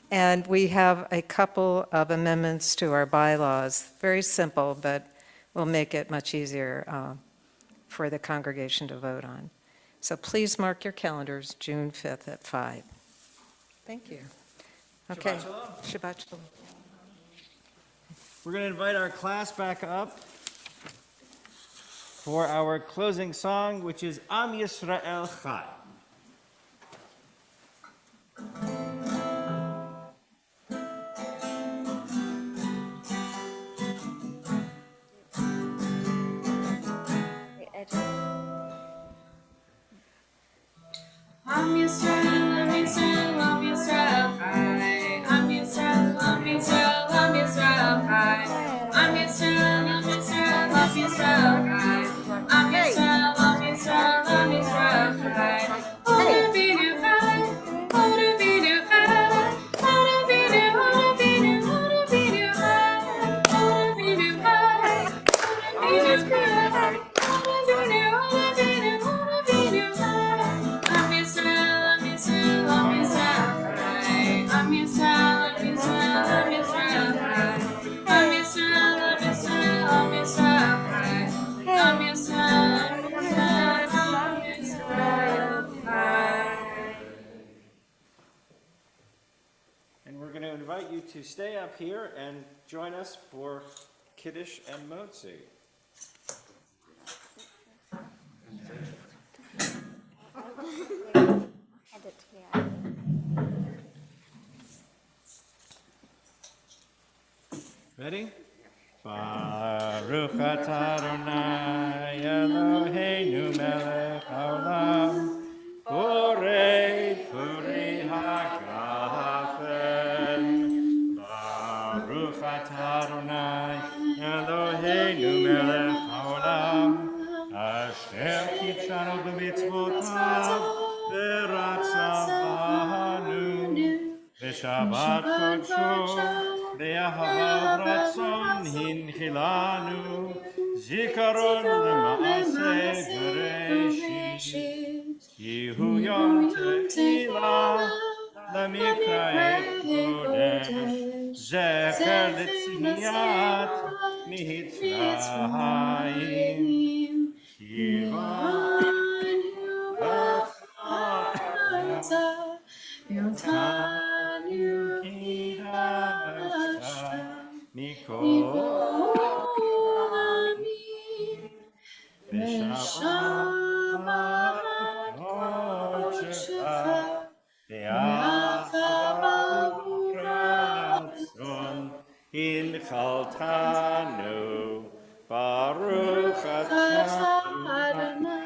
And we have a couple of amendments to our bylaws, very simple, but will make it much easier for the congregation to vote on. So please mark your calendars, June 5th at 5. Thank you. Okay. Shabbat shalom. Shabbat shalom. We're going to invite our class back up for our closing song, which is Am Yisrael Chai. Am Yisrael, Am Yisrael, Am Yisrael Chai. Am Yisrael, Am Yisrael, Am Yisrael Chai. Am Yisrael, Am Yisrael, Am Yisrael Chai. Am Yisrael, Am Yisrael, Am Yisrael Chai. Ora binu Chai, ora binu Chai, ora binu, ora binu, ora binu Chai, ora binu Chai, ora binu Chai, ora binu, ora binu, ora binu Chai. Am Yisrael, Am Yisrael, Am Yisrael Chai. Am Yisrael, Am Yisrael, Am Yisrael Chai. Am Yisrael, Am Yisrael, Am Yisrael Chai. Am Yisrael, Am Yisrael, Am Yisrael Chai. And we're going to invite you to stay up here and join us for Kiddush and Motzi. Ready? Baruch atah Adonai Eloheinu melech haolam borei puri hagafen. Baruch atah Adonai Eloheinu melech haolam asher kitshanu b'mitzvotav v'ratzavanu v'shabbat kodsho Le'ahavav ratzon hinchilanu, zikaron lema'aseh bereshit. Yehu yom te'ila, lemikra'e kodesh, zecher letzniat mitzrayim. Yotanu kidasha mikol amin v'shabbat kodshecha ve'achavav ratzon hinchaltanu baruch atah Adonai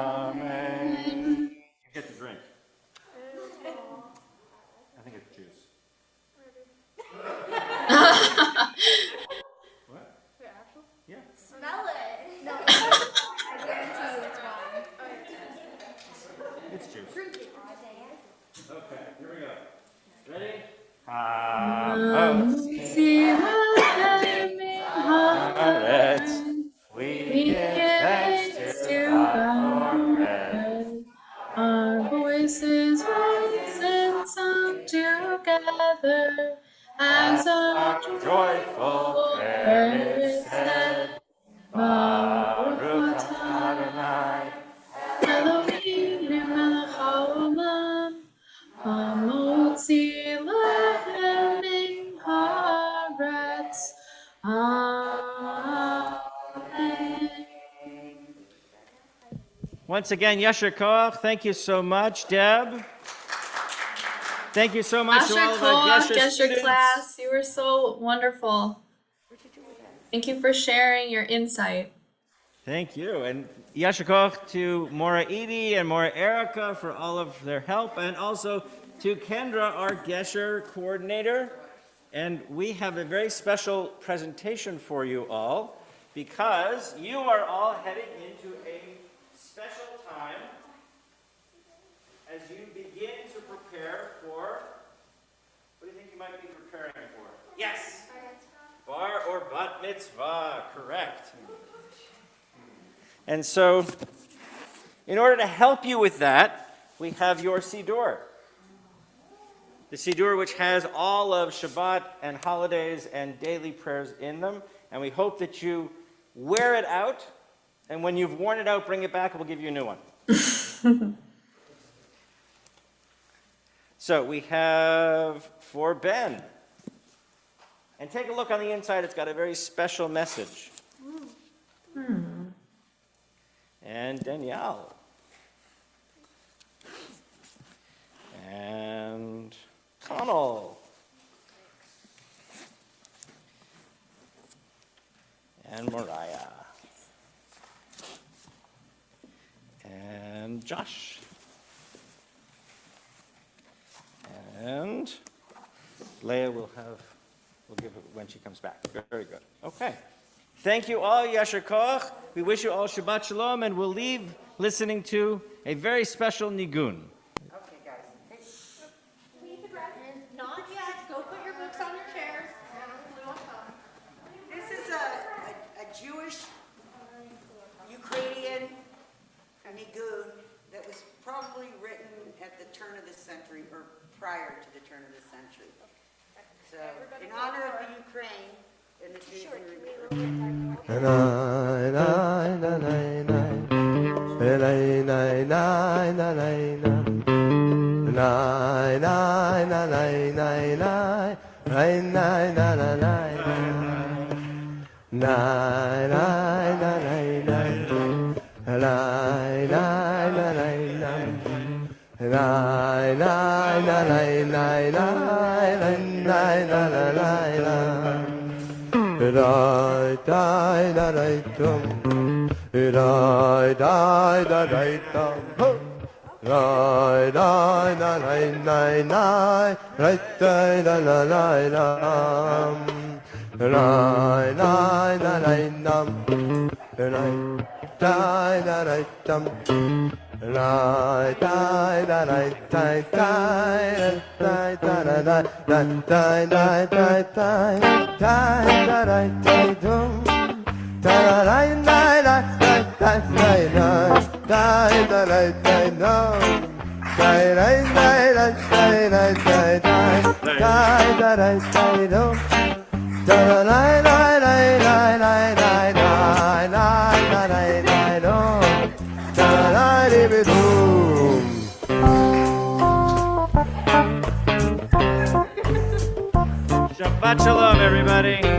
Amen. You get the drink. I think it's juice. What? Yeah. Smell it. No, I guarantee you it's wine. It's juice. Okay, here we go. Ready? Haaretz, we give thanks to God for bread. Our voices raise in song together as our Joyful prayer is said. Baruch atah Adonai Eloheinu melech haolam, hamotzi lechem min haaretz. Amen. Once again, Yasher Koach, thank you so much. Deb, thank you so much to all the Gesher Gesher students. class, you were so wonderful. Thank you for sharing your insight. Thank you. And Yasher Koach to Mora Edie and Mora Erica for all of their help, and also to Kendra, our Gesher coordinator. And we have a very special presentation for you all. because you are all heading into a special time as you begin to prepare for, what do you think you might be preparing for? Yes! Bar or bat mitzvah, correct. And so, in order to help you with that, we have your Siddur. The Siddur, which has all of Shabbat and holidays and daily prayers in them. And we hope that you wear it out. And when you've worn it out, bring it back and we'll give you a new one. So we have for Ben. And take a look on the inside. It's got a very special message. And Danielle. And Connell. And Mariah. And Josh. And Leah will give it when she comes back. Very good. Okay. Thank you all, Yasher Koach. We wish you all Shabbat Shalom, and we'll leave listening to a very special nigun. Okay, guys. Not yet. Go put your books on your chairs. This is a Jewish, Ukrainian nigun that was probably written at the turn of the century or prior to the turn of the century. So, in honor of the Ukraine and the Jews Shabbat Shalom, everybody.